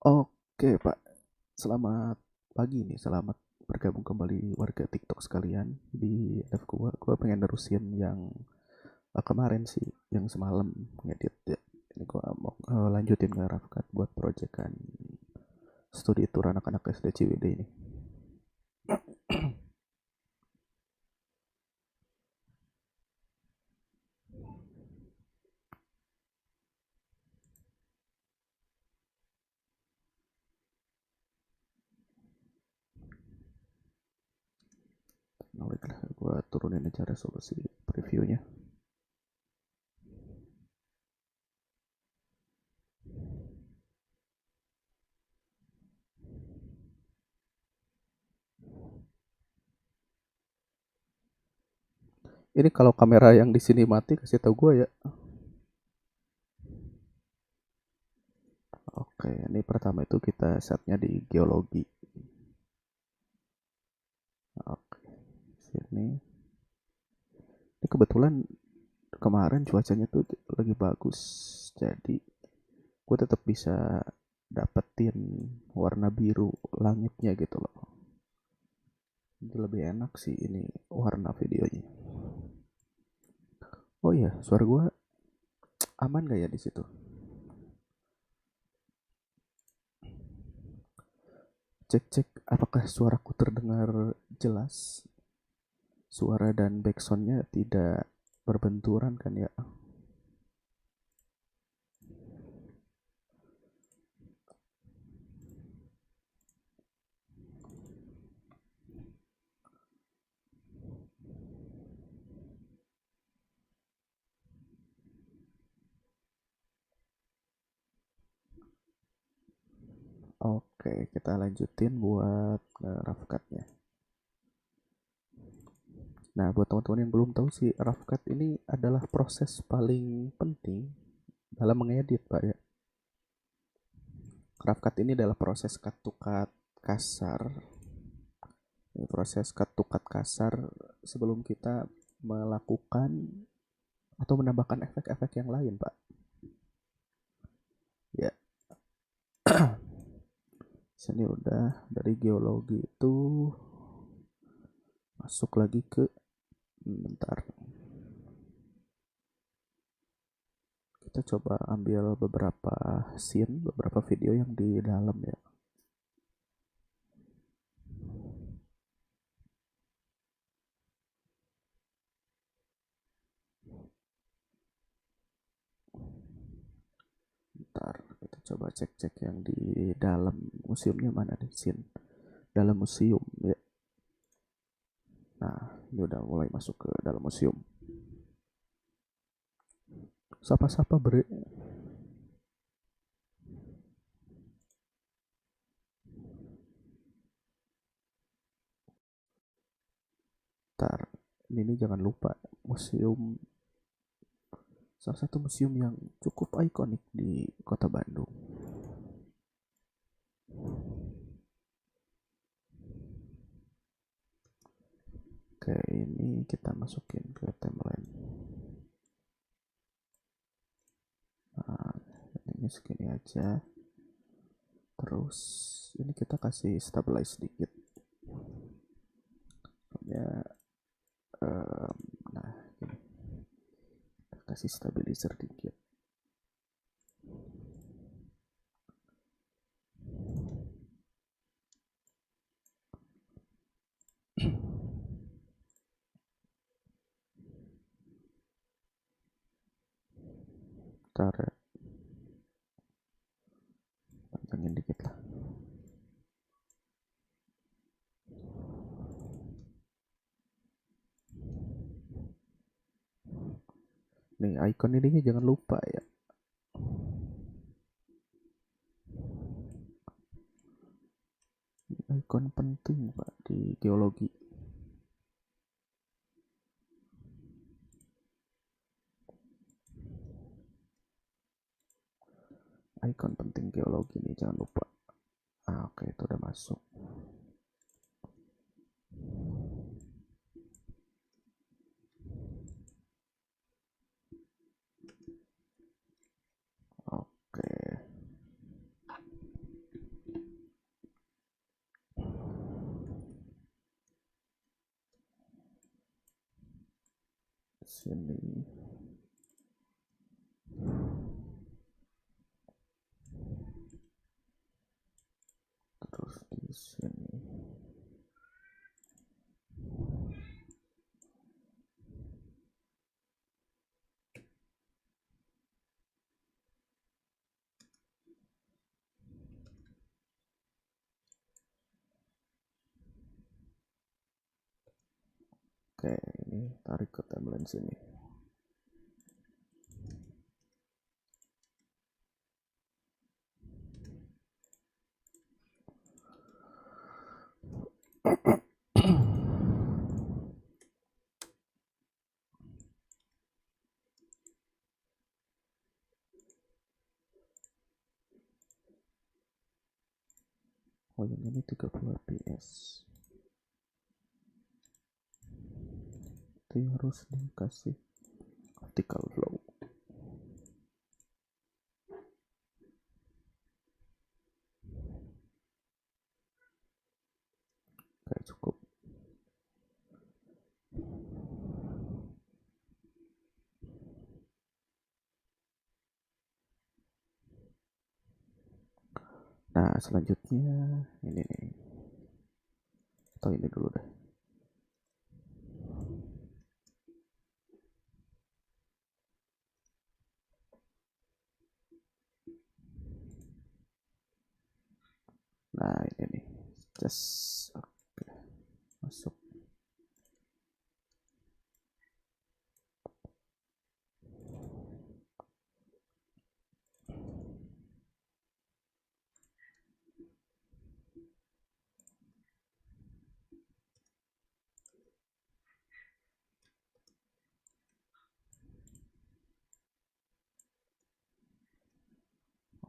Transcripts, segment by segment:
Oke, Pak. Selamat pagi nih. Selamat bergabung kembali warga TikTok sekalian di live gua. Gua pengen nerusin yang kemarin sih, yang semalam ngedit ya. Ini gua mau lanjutin ngerafkat buat proyekan studi tour anak-anak SD CWD ini. Nah, baiklah, gua turunin aja resolusi previewnya. Ini kalau kamera yang di sini mati kasih tau gua ya. Oke, ini pertama itu kita setnya di geologi. Oke, sini. Ini kebetulan kemarin cuacanya tuh lagi bagus, jadi gue tetap bisa dapetin warna biru langitnya gitu loh. Jadi lebih enak sih ini warna videonya. Oh iya, suara gue aman gak ya di situ? Cek cek, apakah suaraku terdengar jelas? Suara dan backsoundnya tidak berbenturan kan ya? Oke, kita lanjutin buat rough cutnya. Nah, buat teman-teman yang belum tahu sih, rough cut ini adalah proses paling penting dalam mengedit, Pak ya. Rough cut ini adalah proses cut to cut kasar. Ini proses cut to cut kasar sebelum kita melakukan atau menambahkan efek-efek yang lain, Pak. Ya, sini udah dari geologi itu masuk lagi ke bentar. Kita coba ambil beberapa scene, beberapa video yang di dalam ya. Bentar, kita coba cek-cek yang di dalam museumnya mana nih, scene dalam museum ya. Nah, ini udah mulai masuk ke dalam museum. Sapa-sapa bre. Bentar, ini jangan lupa museum, salah satu museum yang cukup ikonik di kota Bandung. Oke, ini kita masukin ke timeline. Nah, ini segini aja. Terus ini kita kasih stabilize sedikit. Ya, nah ini kita kasih stabilizer dikit. Ntar panjangin dikit lah. Nih icon ini jangan lupa ya. Icon penting Pak di geologi. Icon penting geologi nih jangan lupa. Oke, itu udah masuk. Oke. sini, terus di sini. Oke, ini tarik ke timeline sini. Oh, yang ini 30 fps. Itu harus dikasih vertical flow. Kayak cukup. Nah, selanjutnya ini nih. Atau ini dulu deh. Nah, ini nih. Just oke. Masuk.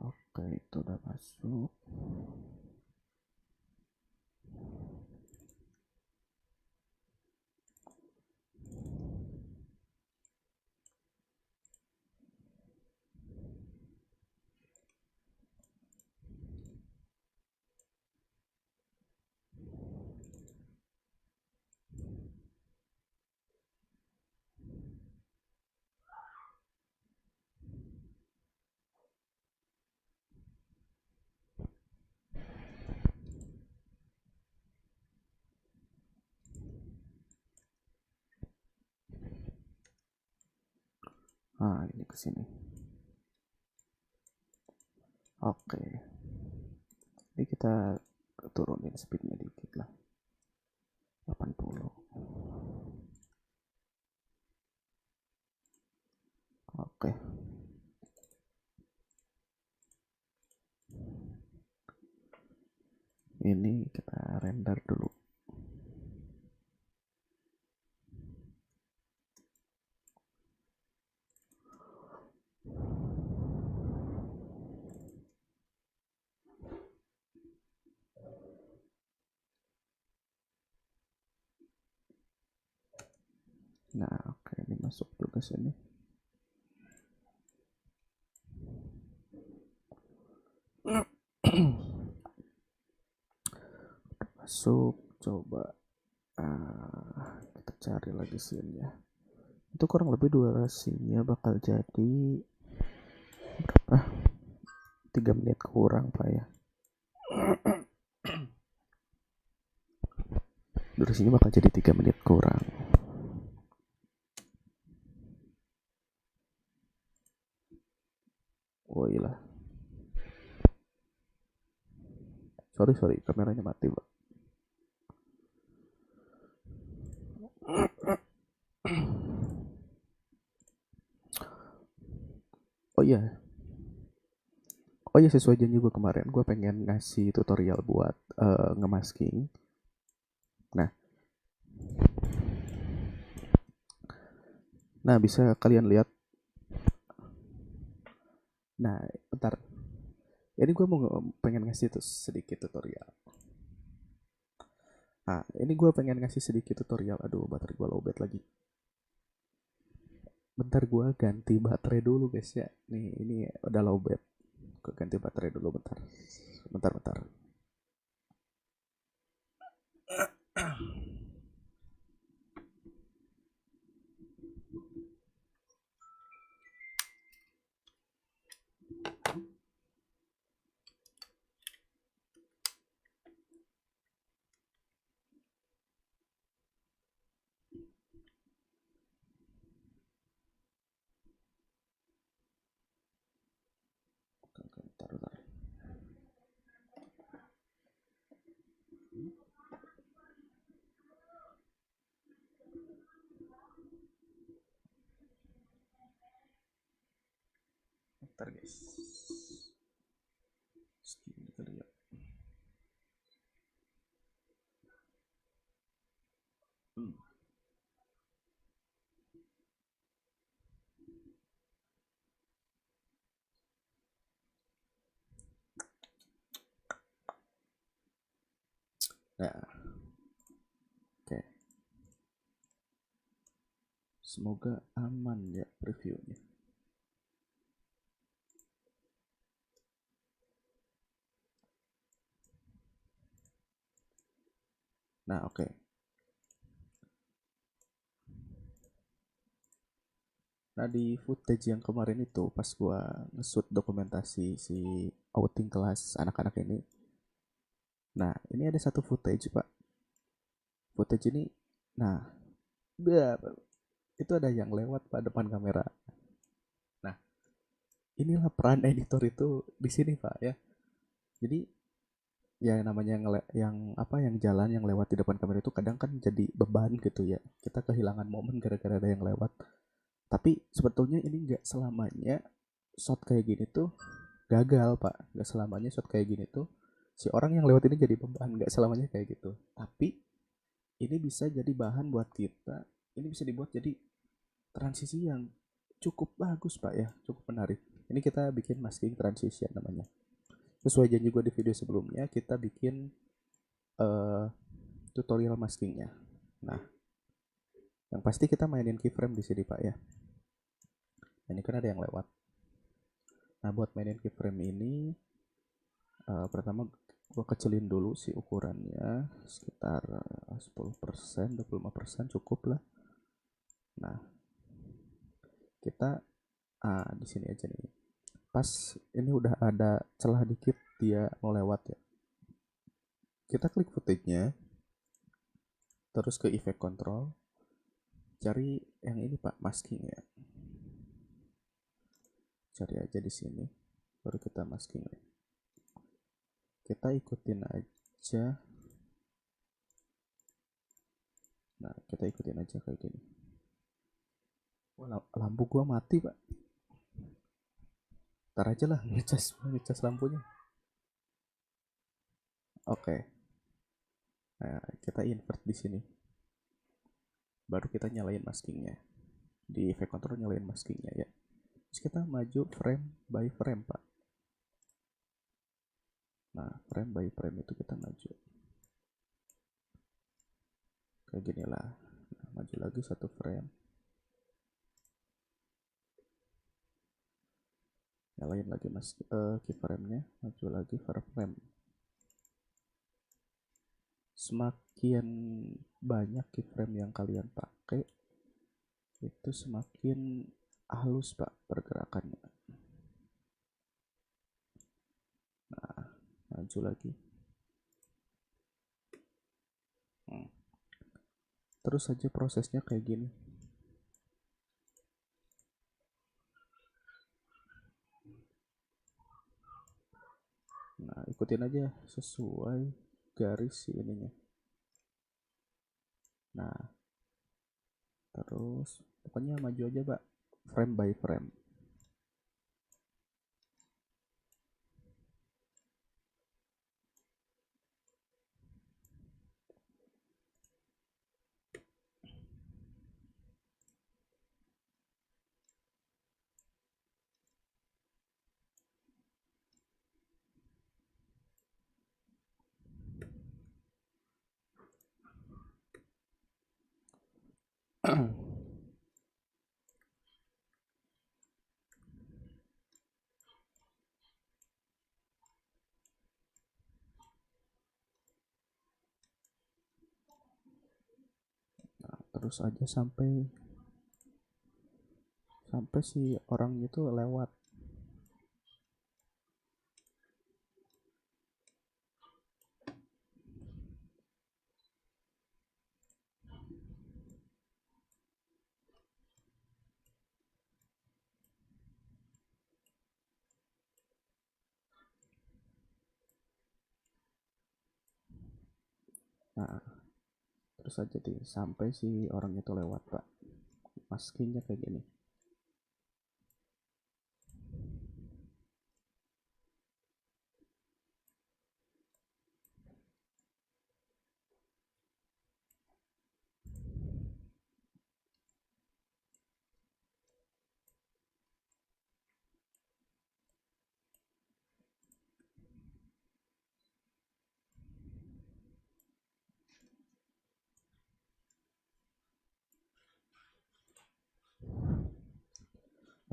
Oke, itu udah masuk. Nah, ini ke sini. Oke. Ini kita turunin speednya dikit lah. 80. Oke. Ini kita render dulu. Nah, oke, ini masuk juga sini. Masuk, coba kita cari lagi scene-nya. Itu kurang lebih durasinya bakal jadi berapa? 3 menit kurang pak ya. Durasinya bakal jadi 3 menit kurang. Oh iya. Sorry, kameranya mati pak. Oh iya. Oh iya, sesuai janji gue kemarin, gue pengen ngasih tutorial buat ngemasking. Nah, bisa kalian lihat. Nah, bentar. Ini gue mau pengen ngasih tuh sedikit tutorial. Nah, ini gue pengen ngasih sedikit tutorial. Aduh, baterai gue lowbat lagi. Bentar gue ganti baterai dulu guys ya. Nih, ini udah lowbat. Gue ganti baterai dulu bentar. Bentar. ntar guys, segini kali ya. Hmm. Nah, oke. Semoga aman ya previewnya. Nah, oke. Nah, di footage yang kemarin itu pas gua nge-shoot dokumentasi si outing kelas anak-anak ini. Nah, ini ada satu footage, Pak. Footage ini, nah, itu ada yang lewat Pak depan kamera. Nah, inilah peran editor itu di sini, Pak ya. Jadi ya namanya yang jalan yang lewat di depan kamera itu kadang kan jadi beban gitu ya. Kita kehilangan momen gara-gara ada yang lewat. Tapi sebetulnya ini nggak selamanya shot kayak gini tuh gagal, Pak. Nggak selamanya shot kayak gini tuh si orang yang lewat ini jadi beban, nggak selamanya kayak gitu. Tapi ini bisa jadi bahan buat kita. Ini bisa dibuat jadi transisi yang cukup bagus, Pak ya, cukup menarik. Ini kita bikin masking transition namanya. Sesuai janji gue di video sebelumnya, kita bikin uh, tutorial maskingnya. Nah, yang pasti kita mainin keyframe di sini, Pak ya. Ini kan ada yang lewat. Nah, buat mainin keyframe ini, pertama gue kecilin dulu si ukurannya sekitar 10%, 25% cukup lah. Nah, kita di sini aja nih. Pas ini udah ada celah dikit dia mau lewat ya. Kita klik footage-nya, terus ke effect control, cari yang ini Pak, masking ya. Cari aja di sini, baru kita masking ya. Kita ikutin aja. Nah, kita ikutin aja kayak gini. Wah, lampu gua mati Pak. Ntar aja lah ngecas lampunya. Oke. Nah, kita invert di sini. Baru kita nyalain maskingnya. Di effect control nyalain maskingnya ya. Terus kita maju frame by frame Pak. Nah, frame by frame itu kita maju. Kayak gini lah. Nah, maju lagi satu frame. Nyalain lagi keyframe-nya, maju lagi frame. Semakin banyak keyframe yang kalian pakai, itu semakin halus Pak pergerakannya. Nah, maju lagi. Terus saja prosesnya kayak gini. Nah, ikutin aja sesuai garis ininya. Nah, terus pokoknya maju aja Pak, frame by frame. Nah, terus aja sampai si orang itu lewat. Nah, terus aja deh sampai si orang itu lewat Pak. Maskingnya kayak gini.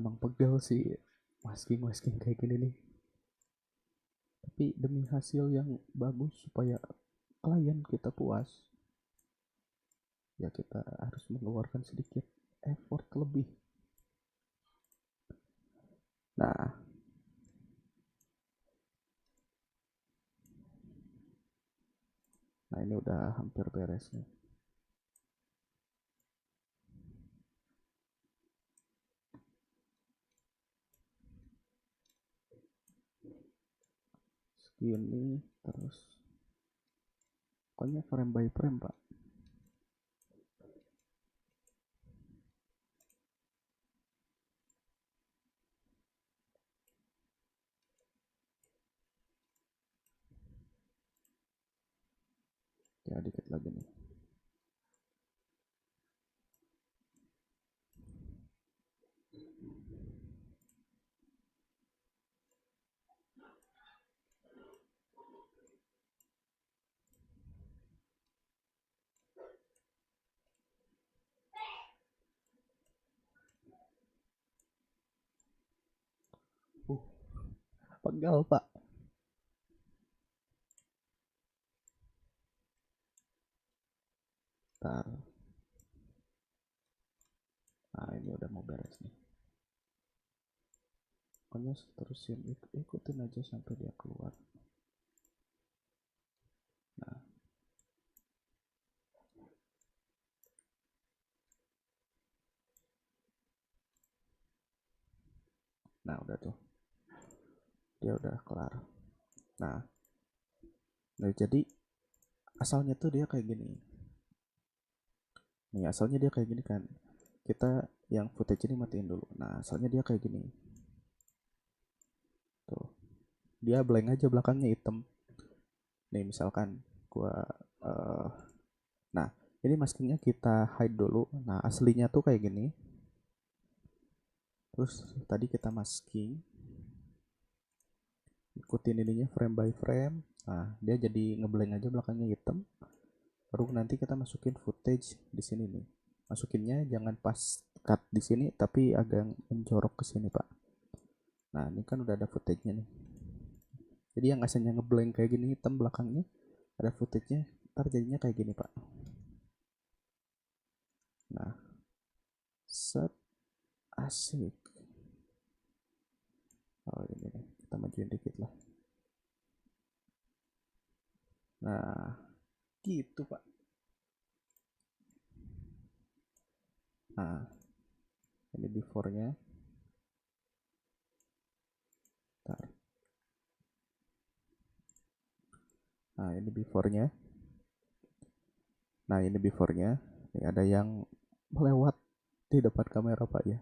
emang pegel sih masking kayak gini nih, tapi demi hasil yang bagus supaya klien kita puas ya kita harus mengeluarkan sedikit effort lebih. Nah, ini udah hampir beres nih. Segini terus pokoknya frame by frame pak. Ya dikit lagi nih. Pegal pak. Ntar. Nah ini udah mau beres nih. Pokoknya terusin ikutin aja sampai dia keluar. Nah. Nah udah tuh. Dia udah kelar. Nah jadi asalnya tuh dia kayak gini. Nih asalnya dia kayak gini kan. Kita yang footage ini matiin dulu. Nah asalnya dia kayak gini. Tuh. Dia blank aja belakangnya hitam. Nih misalkan gua nah ini maskingnya kita hide dulu. Nah aslinya tuh kayak gini. Terus tadi kita masking, ikutin ininya frame by frame. Nah dia jadi ngeblank aja belakangnya hitam. Baru nanti kita masukin footage di sini nih. Masukinnya jangan pas cut di sini tapi agak mencorok ke sini pak. Nah ini kan udah ada footage-nya nih. Jadi yang asalnya ngeblank kayak gini hitam belakangnya ada footage-nya, ntar jadinya kayak gini pak. Nah set asik. Oh ini nih kita majuin dikit lah. Nah gitu pak. Nah ini before-nya. Ntar. Nah ini before-nya. Nah ini before-nya. Ini ada yang melewat di depan kamera pak ya.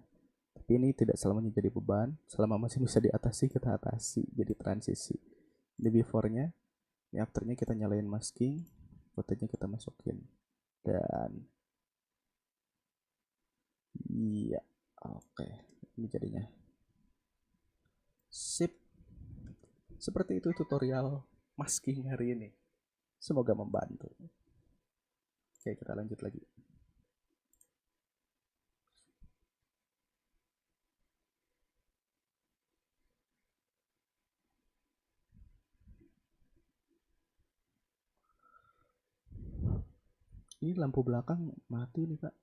Tapi ini tidak selamanya jadi beban. Selama masih bisa diatasi kita atasi. Jadi transisi. Ini before-nya. Ini after-nya kita nyalain masking. Fotonya kita masukin. Dan iya. Oke. Ini jadinya. Sip. Seperti itu tutorial masking hari ini. Semoga membantu. Oke kita lanjut lagi. Ini lampu belakang mati nih pak.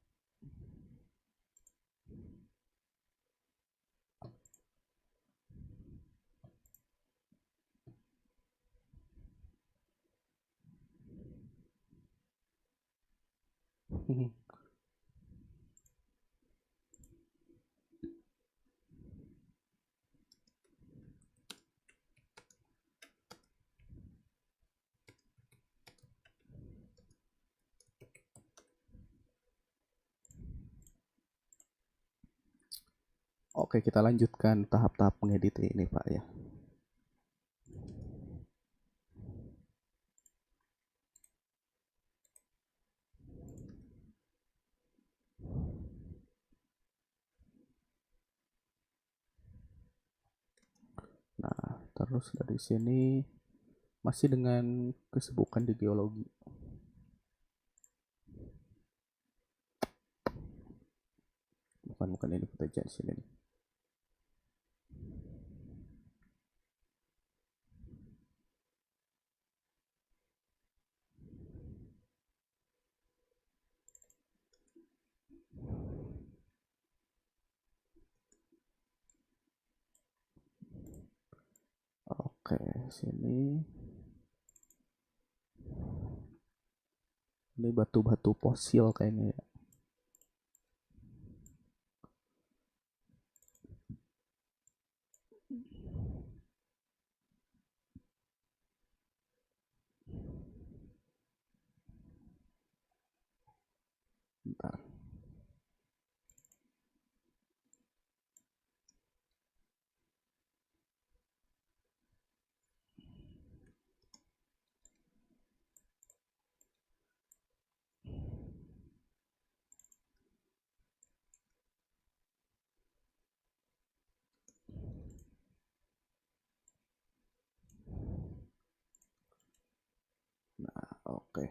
Oke kita lanjutkan tahap-tahap mengedit ini pak ya. Nah terus dari sini masih dengan kesibukan di geologi. Bukan ini footage di sini nih. Oke, sini. Ini batu-batu fosil kayaknya ya. Bentar. Nah, oke.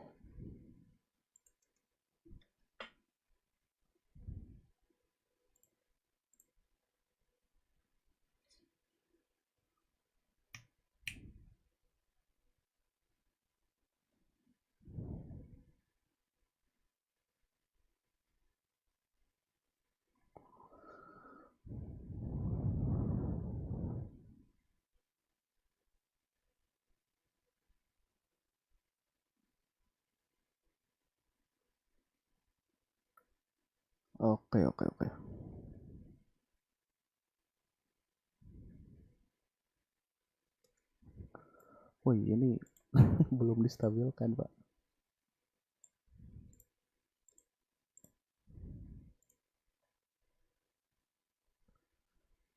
Oke, oke, oke. Woi, ini belum distabilkan, Pak.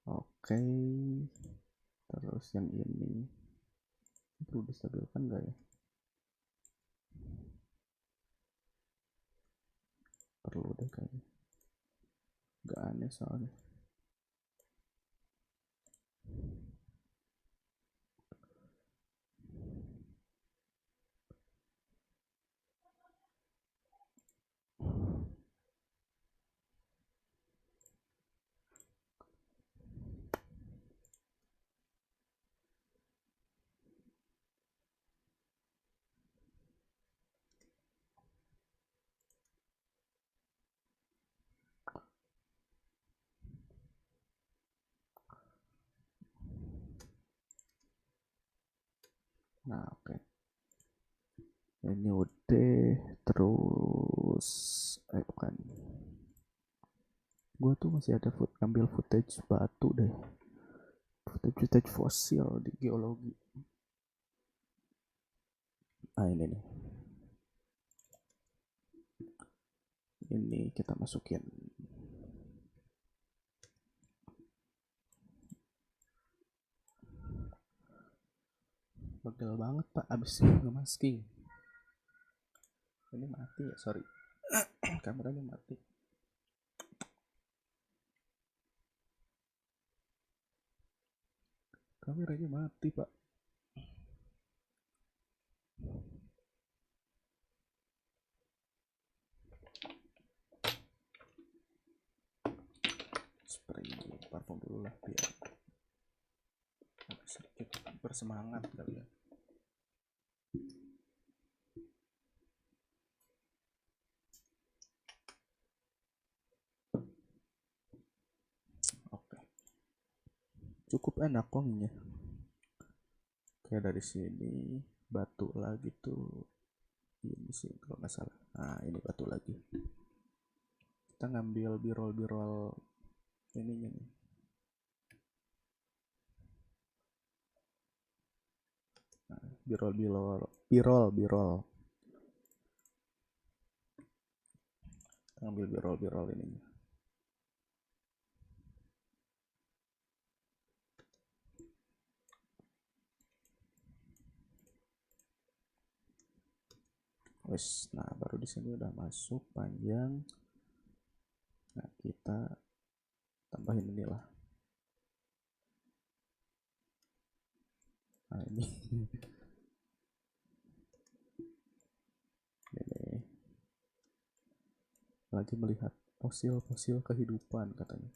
Oke. Terus yang ini perlu distabilkan nggak ya? Perlu deh kayaknya. Nggak aneh soalnya. Nah, oke. Ini udah. Terus bukan. Gue tuh masih ada ngambil footage batu deh. Footage fosil di geologi. Ah, ini nih. Ini kita masukin. Bagel banget, Pak, abis ngemasking. Ini mati ya, sorry. Kameranya mati. Kameranya mati, Pak. Spray parfum dulu lah biar sedikit bersemangat kali ya. Oke. Cukup enak wanginya. Kayak dari sini batu lagi tuh. Ini sih kalau nggak salah. Nah, ini batu lagi. Kita ngambil birol-birol ininya nih. Nah, birol. Kita ngambil birol ininya. Wes, nah baru di sini udah masuk panjang. Nah, kita tambahin inilah. Nah, ini. Ini. Lagi melihat fosil-fosil kehidupan katanya.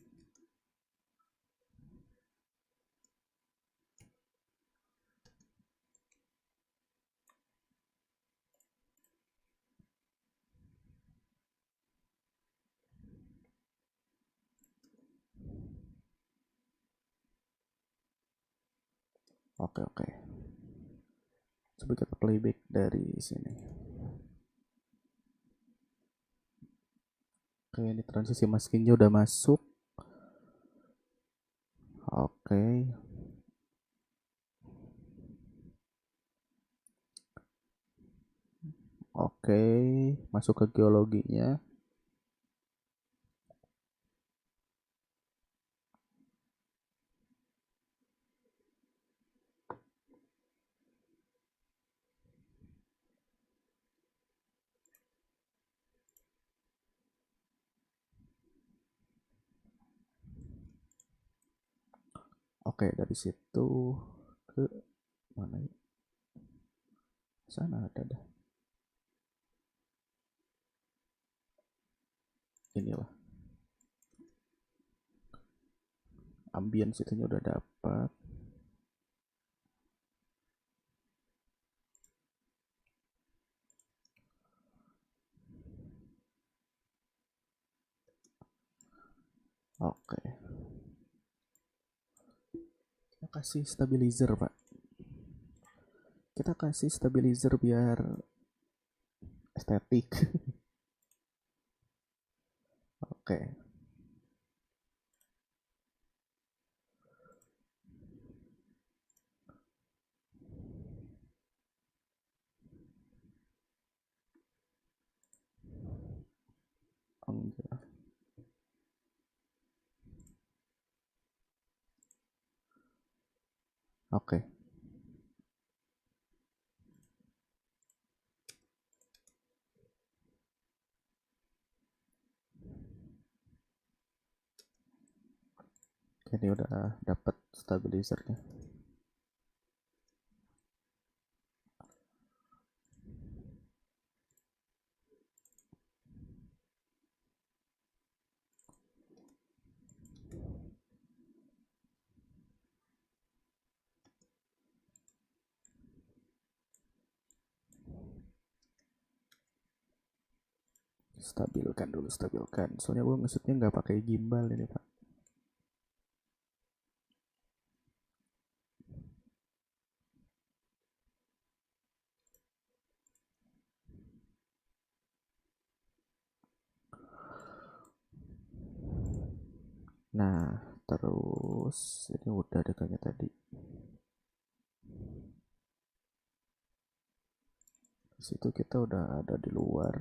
Oke, oke. Coba kita playback dari sini. Oke, ini transisi maskinnya udah masuk. Oke. Oke, masuk ke geologinya. Oke, dari situ ke mana ya? Sana ada dah. Inilah. Ambience itunya udah dapat. Oke. Kita kasih stabilizer, Pak. Kita kasih stabilizer biar estetik. Oke. Enggak. Oke. Ini udah dapat stabilizernya. Stabilkan dulu, stabilkan. Soalnya gue ngesutnya nggak pakai gimbal ini, Pak. Nah, terus ini udah deh kayaknya tadi. Di situ kita udah ada di luar.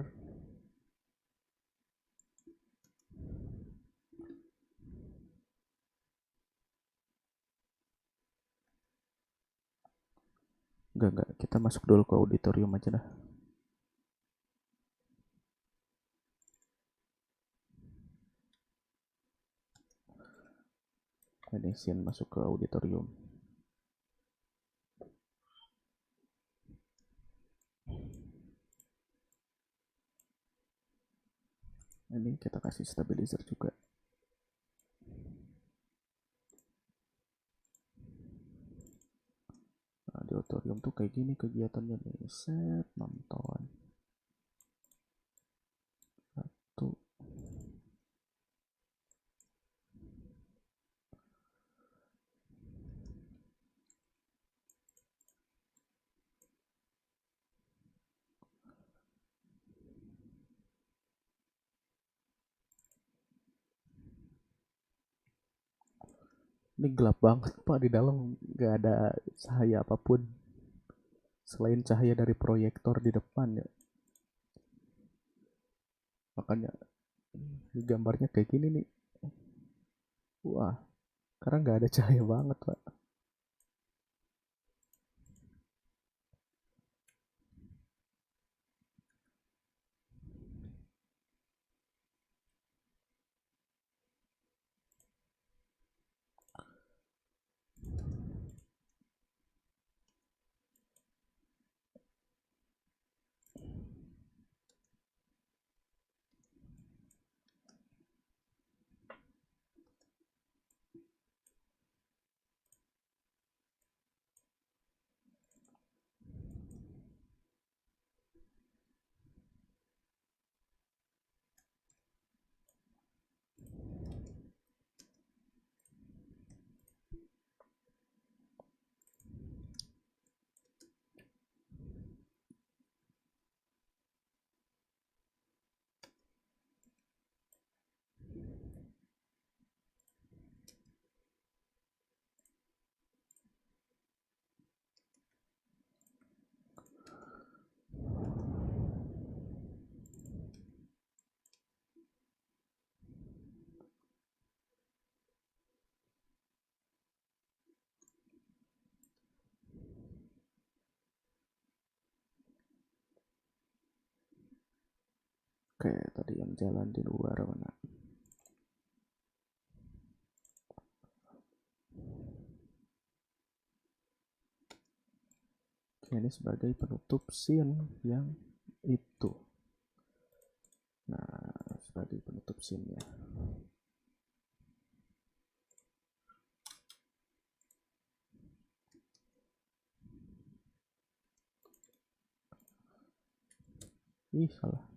Enggak, kita masuk dulu ke auditorium aja dah. Ini scene masuk ke auditorium. Ini kita kasih stabilizer juga. Nah, di auditorium tuh kayak gini kegiatannya nih. Set, nonton. Satu. Ini gelap banget, Pak. Di dalam nggak ada cahaya apapun selain cahaya dari proyektor di depan ya. Makanya gambarnya kayak gini nih. Wah, karena nggak ada cahaya banget, Pak. Oke, tadi yang jalan di luar mana? Oke, ini sebagai penutup scene yang itu. Nah, sebagai penutup scene ya. Ih, salah.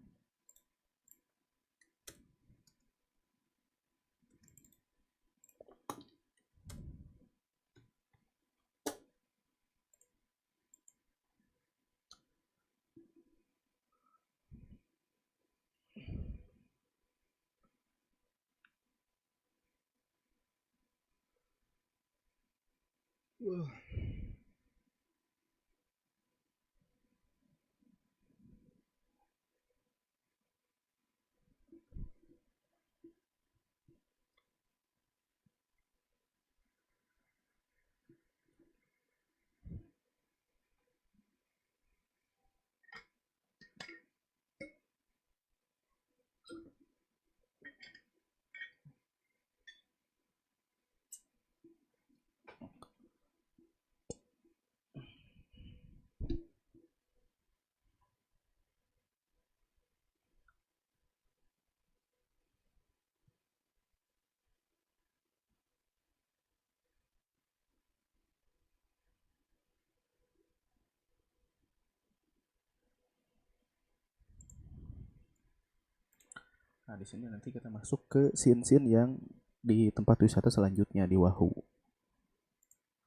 Nah, di sini nanti kita masuk ke scene-scene yang di tempat wisata selanjutnya di Wahoo.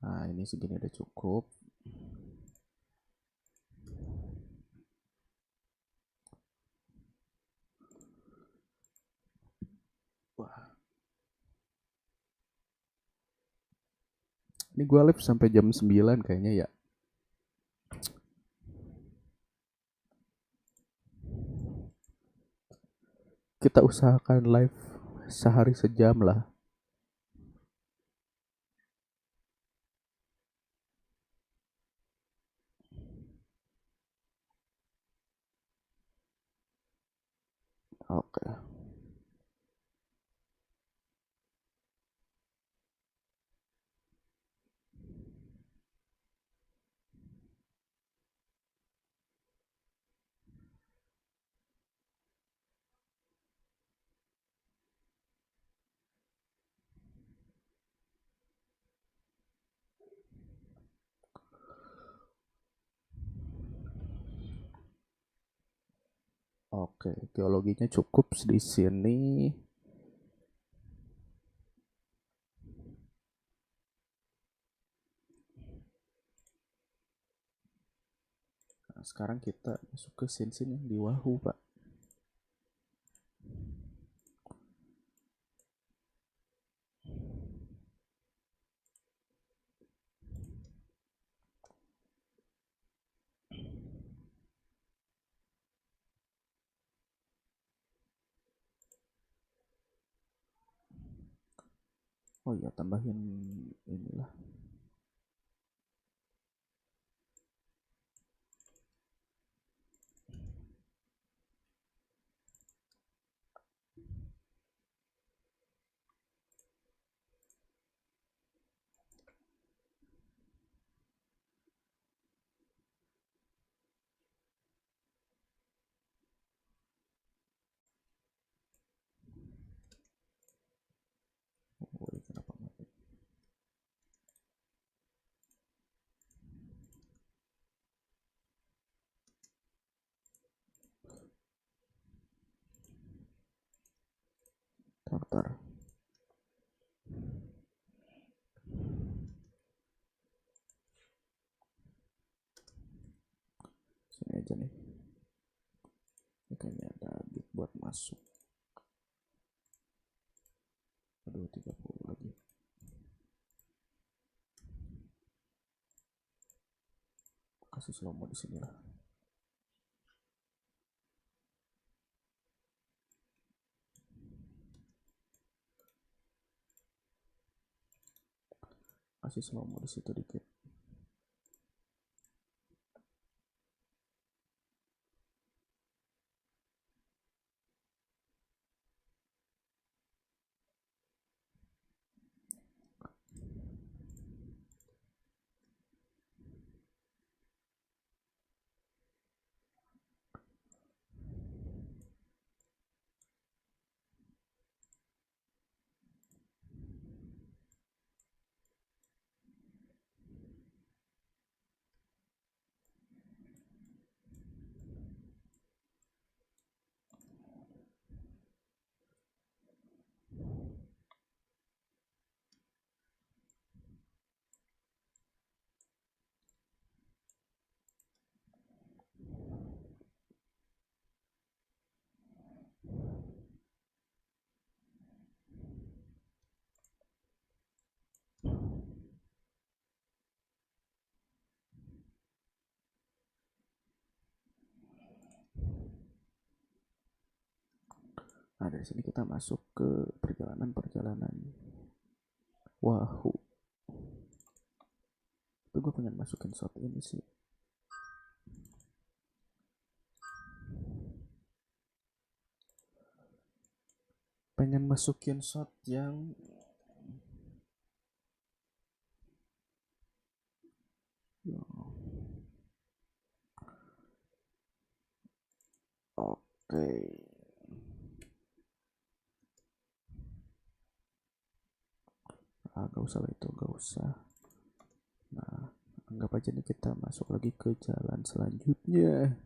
Nah, ini segini udah cukup. Wah. Ini gue live sampai jam 9 kayaknya ya. Kita usahakan live sehari sejam lah. Oke. Oke, geologinya cukup di sini. Nah, sekarang kita masuk ke scene-scene yang di Wahoo, Pak. Oh iya, tambahin inilah. Oh, iya, kenapa mati? Tar. Sini aja nih. Ini kayaknya ada bit buat masuk. Aduh, 30 lagi. Kasih slow mo di sini lah. Kasih slow mo di situ dikit. Nah, dari sini kita masuk ke perjalanan-perjalanan Wahoo. Itu gue pengen masukin shot ini sih. Pengen masukin shot yang oke. Gak usah lah itu, gak usah. Nah, anggap aja nih kita masuk lagi ke jalan selanjutnya.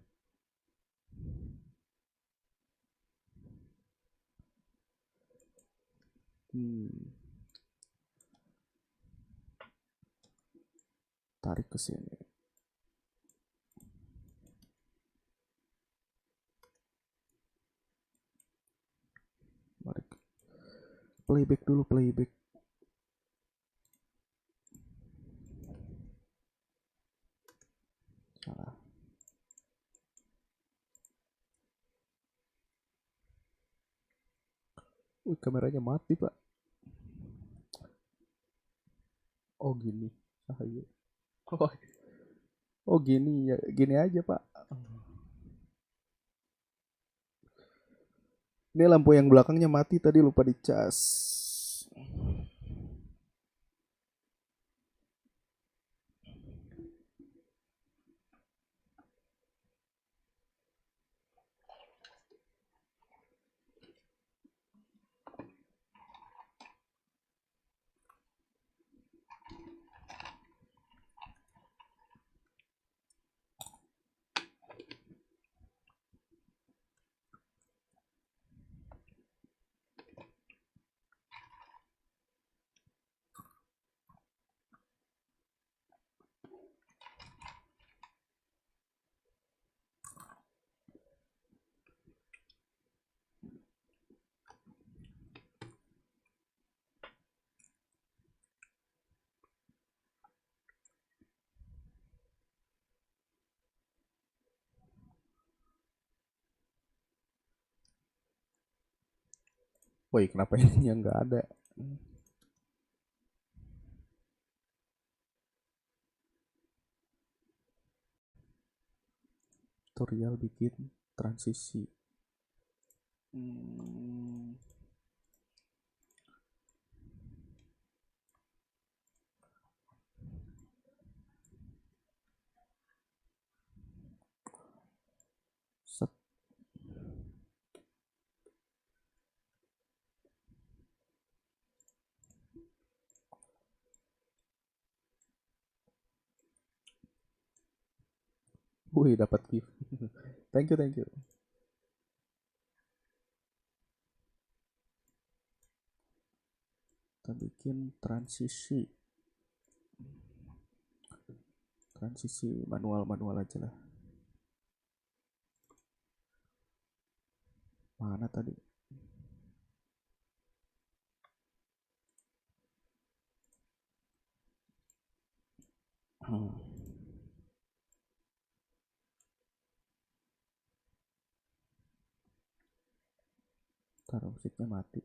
Tarik ke sini. Mari playback dulu, playback. Salah. Kameranya mati, Pak. Oh, gini. Cahaya. Oh, oh gini ya, gini aja, Pak. Ini lampu yang belakangnya mati tadi, lupa dicas. Woi, kenapa ini yang nggak ada? Tutorial bikin transisi. Set. Wih, dapat gift. Thank you, thank you. Kita bikin transisi. Transisi manual aja lah. Mana tadi? Taruh musiknya mati.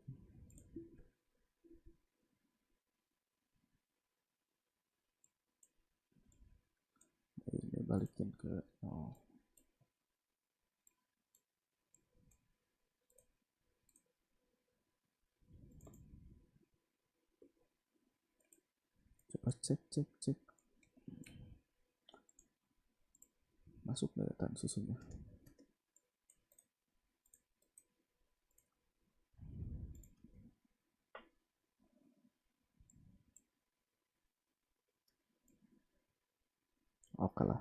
Ini balikin ke coba cek. Masuk nggak transisinya? Oke lah.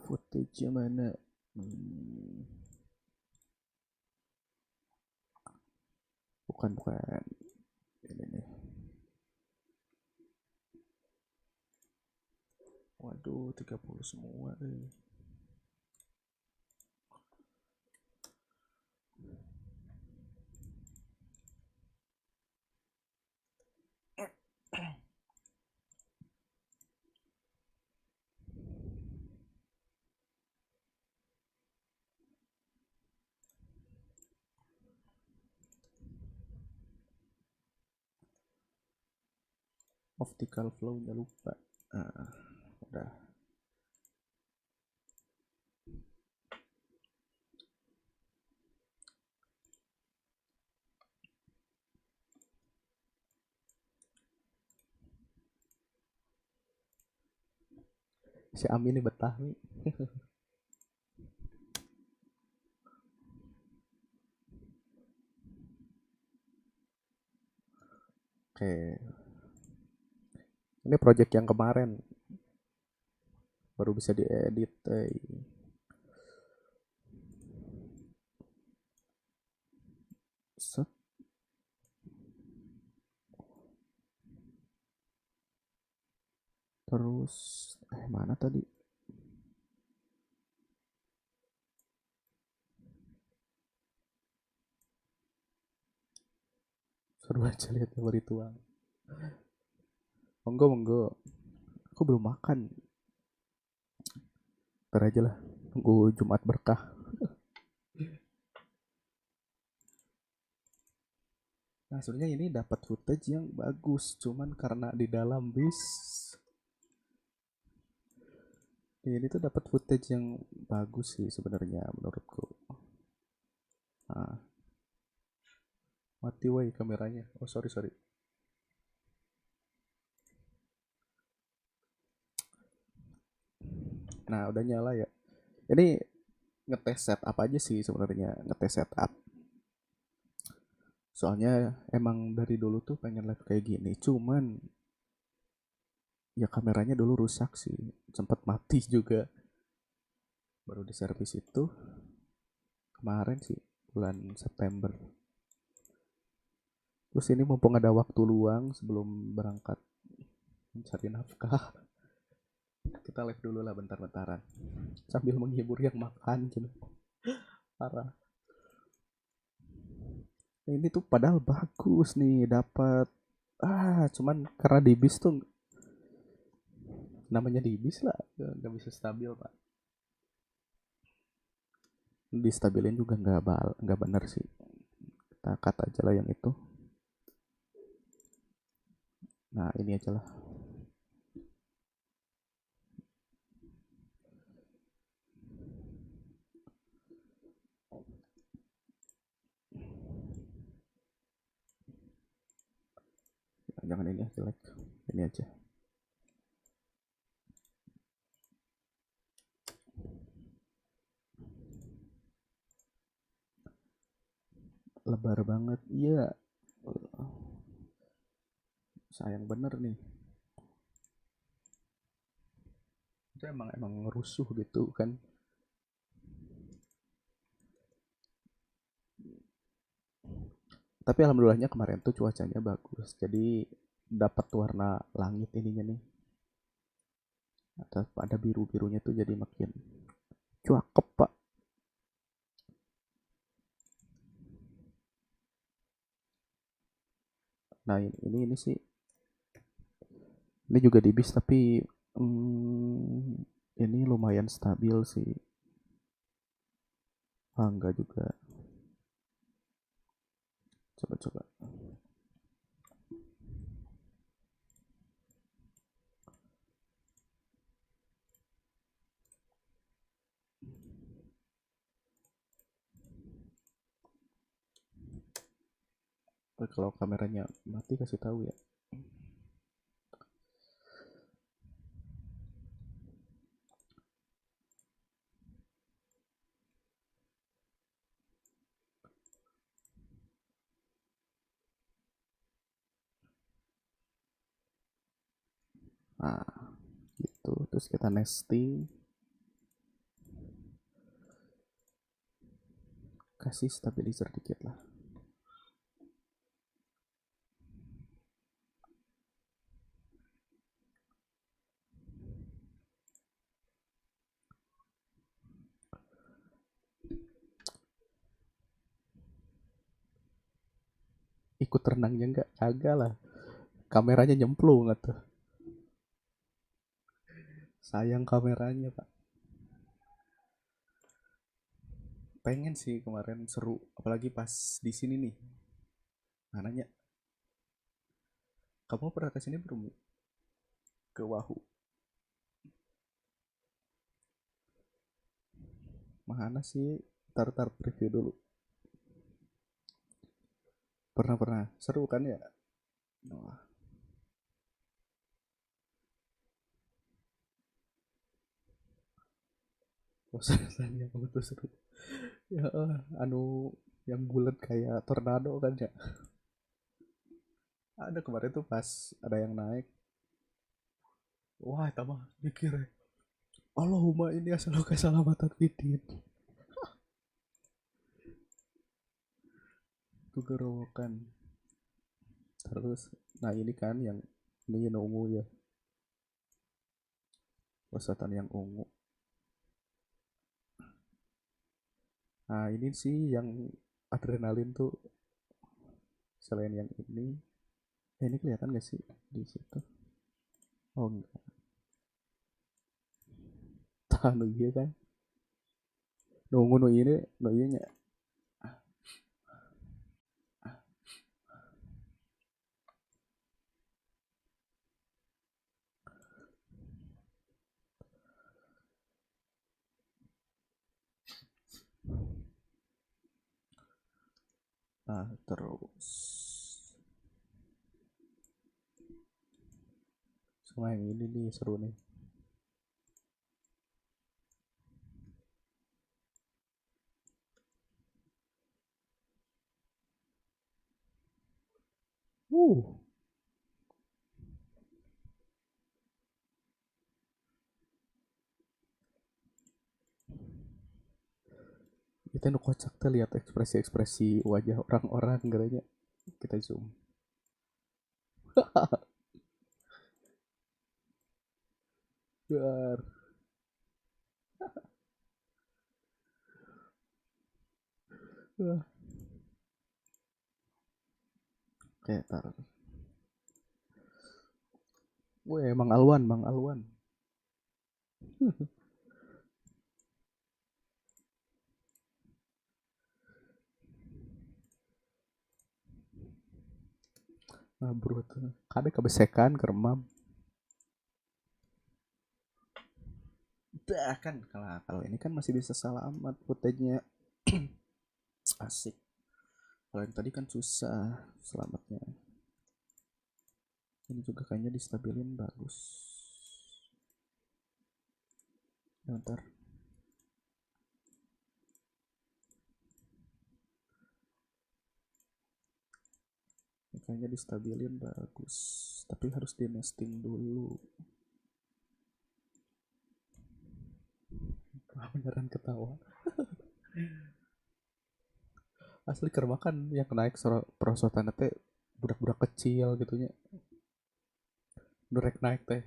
Footage mana? Bukan. Ini nih. Waduh, 30 semua deh. Optical flow-nya lupa. Nah, udah. Si Ami ini betah nih. Oke, ini project yang kemarin baru bisa diedit. Set. Terus mana tadi? Seru aja lihat teori tuang. Monggo monggo. Aku belum makan. Ntar aja lah. Tunggu Jumat berkah. Nah sebenarnya ini dapat footage yang bagus, cuman karena di dalam bis ini tuh dapat footage yang bagus sih sebenarnya menurutku. Nah, mati woi kameranya. Oh sorry sorry. Nah udah nyala ya. Ini ngetes setup aja sih sebenarnya, ngetes setup. Soalnya emang dari dulu tuh pengen live kayak gini, cuman ya kameranya dulu rusak sih, sempat mati juga. Baru diservis itu kemarin sih, bulan September. Terus ini mumpung ada waktu luang sebelum berangkat mencari nafkah, kita live dulu lah bentar-bentaran sambil menghibur yang makan gitu. Parah. Ini tuh padahal bagus nih, dapat cuman karena di bis tuh namanya di bis lah, nggak bisa stabil pak. Distabilin juga nggak benar sih. Kita cut aja lah yang itu. Nah ini aja lah. Jangan ini jelek, ini aja. Lebar banget, iya. Sayang bener nih. Itu emang rusuh gitu kan. Tapi alhamdulillahnya kemarin tuh cuacanya bagus, jadi dapat warna langit ininya nih. Ada biru birunya tuh jadi makin cakep pak. Nah ini sih, ini juga di bis tapi ini lumayan stabil sih. Enggak juga. Coba. Kalau kameranya mati kasih tahu ya. Nah, gitu. Terus kita nesting. Kasih stabilizer dikit lah. Ikut renangnya enggak? Kagak lah. Kameranya nyemplung tuh. Sayang kameranya, Pak. Pengen sih kemarin seru, apalagi pas di sini nih. Mananya Kamu pernah kesini belum? Ke Wahoo? Mana sih? Tar preview dulu. Pernah. Seru kan ya? Wah, bosan yang betul seru. Ya, anu yang bulat kayak tornado kan ya. Ada kemarin tuh pas ada yang naik. Wah, tambah mikir ya. Allahumma ini asal keselamatan Pidin. Itu gerowokan. Terus, nah ini kan yang ini yang ungu ya. Peserta yang ungu. Nah ini sih yang adrenalin tuh selain yang ini. Ini kelihatan gak sih di situ? Oh enggak. Tahan iya kan? Nunggu no ini, no iya nya. Nah terus sama yang ini nih seru nih. Uh, kita nu kocak tuh lihat ekspresi-ekspresi wajah orang-orang geranya. Kita zoom. Biar. Wah. Kayak tar. Weh, Mang Alwan, Mang Alwan. Nah, bro tuh. Kadang kebesekan, keremam. Dah kan kalau ini kan masih bisa selamat footage-nya. Asik. Kalau yang tadi kan susah selamatnya. Ini juga kayaknya distabilin bagus. Bentar. Ini kayaknya distabilin bagus. Tapi harus di nesting dulu. Ah, beneran ketawa. Asli kerma kan yang naik perosotan teh budak-budak kecil gitunya. Durek naik teh.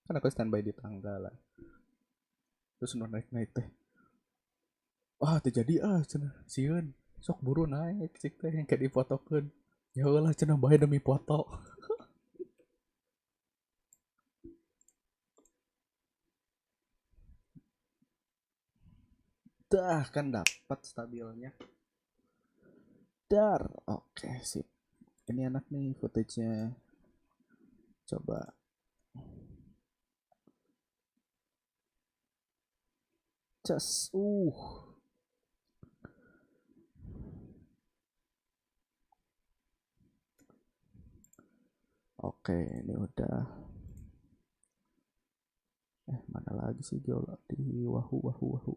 Kan aku standby di tangga lah. Terus naik teh. Wah, terjadi cenah sieun. Sok buru naik cik teh yang kayak dipotokeun. Ya Allah cenah bae demi foto. Dah kan dapat stabilnya. Dar. Oke, sip. Ini enak nih footage-nya. Coba. Cas. Oke, ini udah. Mana lagi sih geolog di Wahoo Wahoo Wahoo.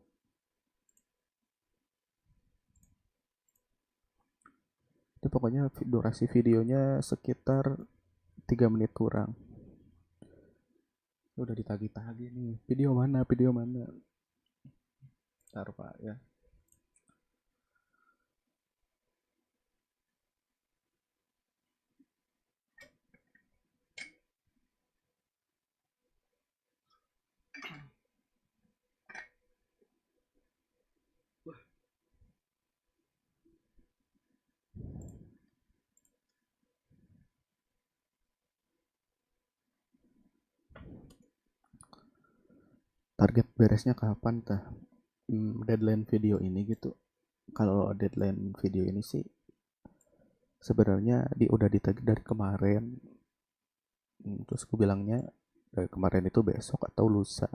Itu pokoknya durasi videonya sekitar 3 menit kurang. Udah ditagi-tagi nih. Video mana? Video mana? Ntar Pak ya. Target beresnya kapan tah? Deadline video ini gitu. Kalau deadline video ini sih sebenarnya udah ditagi dari kemarin. Terus aku bilangnya kemarin itu besok atau lusa.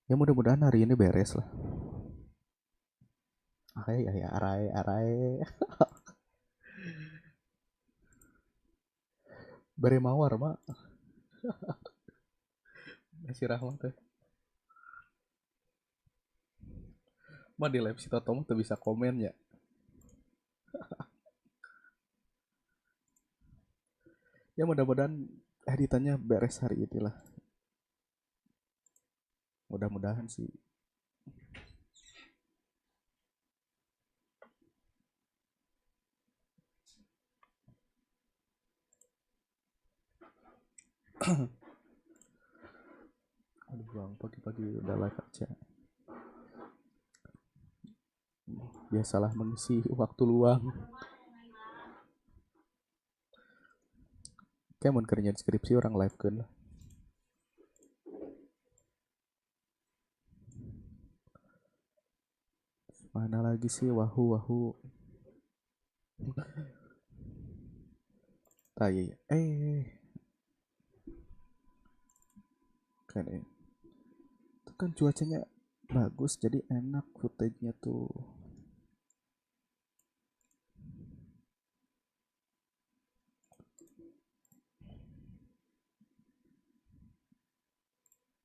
Ya mudah-mudahan hari ini beres lah. Arai, ya, arai, arai. Bare mawar, mak. Nasi rahmat teh. Mak di live si Toto tuh bisa komen ya. Ya mudah-mudahan editannya beres hari ini lah. Mudah-mudahan sih. Aduh bang, pagi-pagi udah live aja. Biasalah mengisi waktu luang. Kayak mau kerja skripsi orang live kan lah. Mana lagi sih wahu wahu. Tai. Kan itu kan cuacanya bagus jadi enak footage-nya tuh.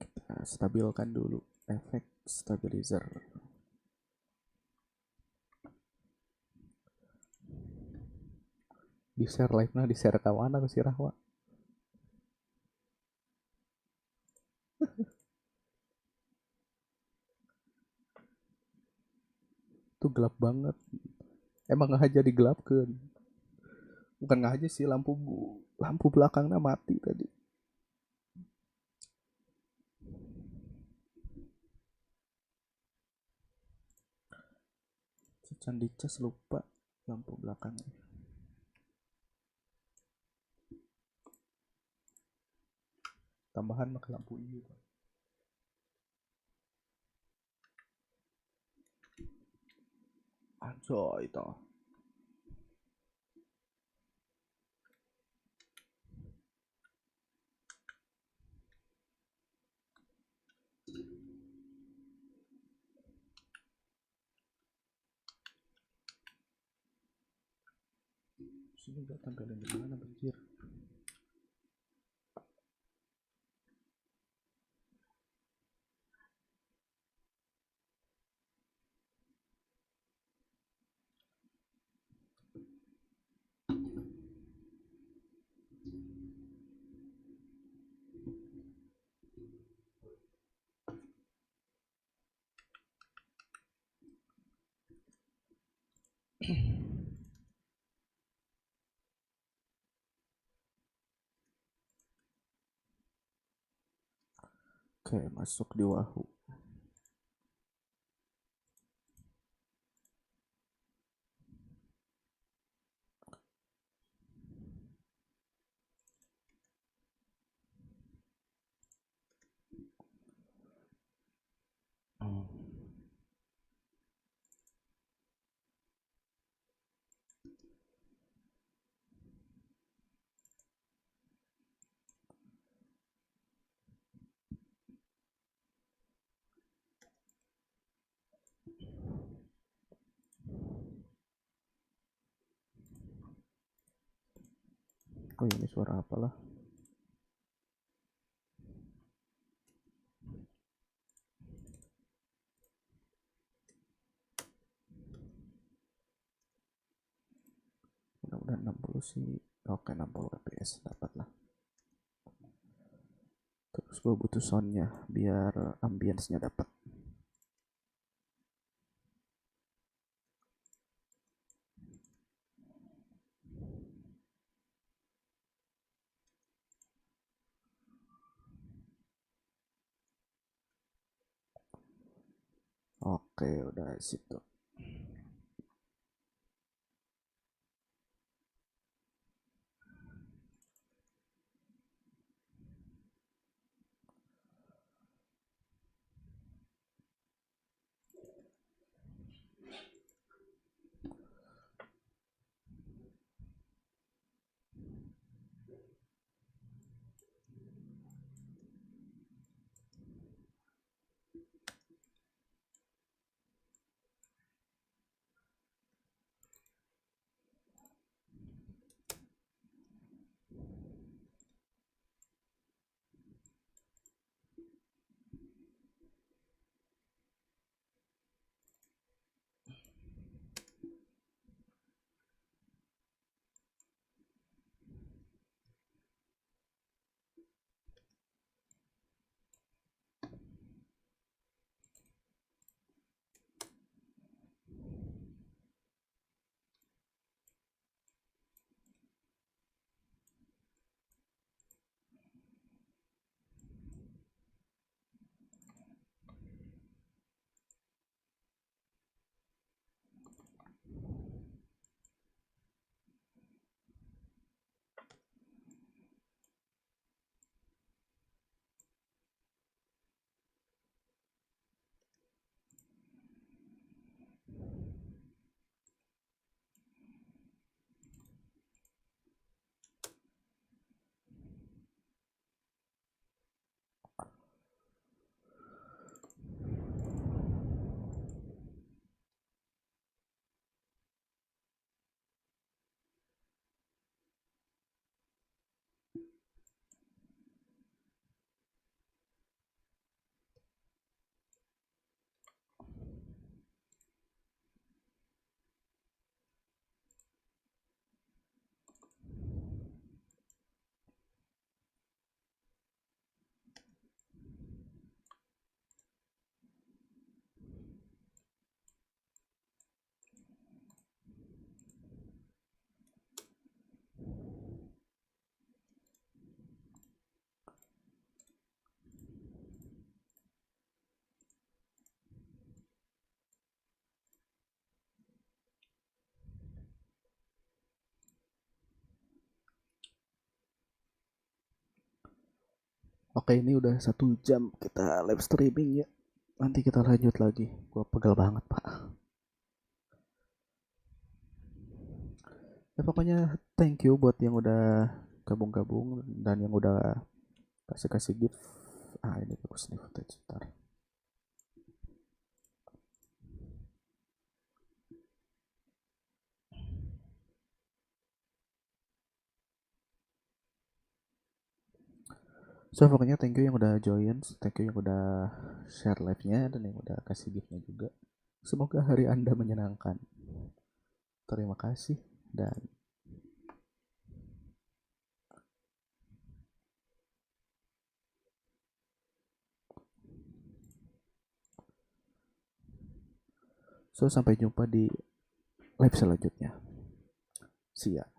Kita stabilkan dulu efek stabilizer. Di share live nah, di share ke mana ke si Rahwa. Tuh gelap banget. Emang nggak aja digelapkan. Bukan nggak aja sih lampu belakangnya mati tadi. Can dicas lupa lampu belakangnya. Tambahan pakai lampu ini. Ancoy itu. Sini gak tampilin di mana banjir. Oke, masuk di Wahoo. Oh ini suara apalah. Mudah-mudahan 60 sih. Oke 60 fps dapat lah. Terus gue butuh soundnya biar ambience-nya dapat. Oke udah situ. Oke, ini udah 1 jam kita live streaming ya. Nanti kita lanjut lagi. Gua pegal banget, Pak. Ya pokoknya thank you buat yang udah gabung-gabung dan yang udah kasih-kasih gift. Ah, ini bagus nih footage. Bentar. So pokoknya thank you yang udah join, thank you yang udah share live-nya dan yang udah kasih gift-nya juga. Semoga hari Anda menyenangkan. Terima kasih dan so sampai jumpa di live selanjutnya. See ya.